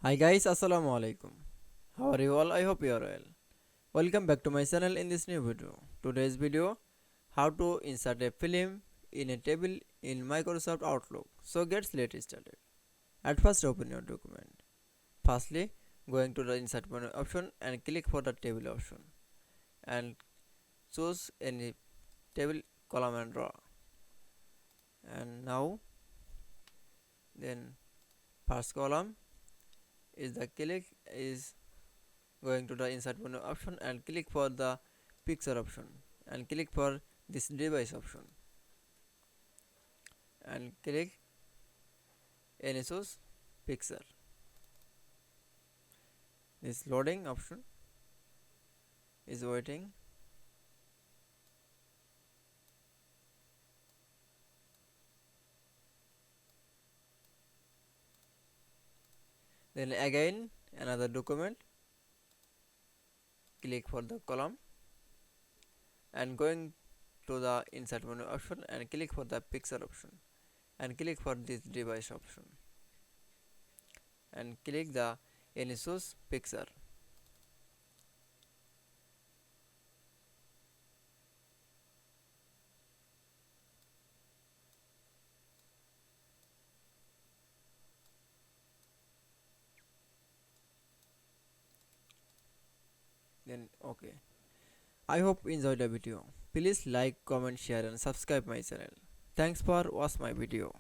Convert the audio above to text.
Hi guys, assalamu alaikum. How are you all? I hope you are well. Welcome back to my channel in this new video. Today's video, how to insert a film in a table in Microsoft Outlook. So let's started. At first open your document. Firstly, going to the insert menu option and click for the table option and choose any table column and row. And now then first column is the click is going to the insert menu option and click for the picture option and click for this device option and click any source picture. This loading option is waiting. Then again another document, click for the column and going to the insert menu option and click for the picture option and click for this device option and click the any source picture. Then okay, I hope you enjoyed the video. Please like, comment, share and subscribe my channel. Thanks for watching my video.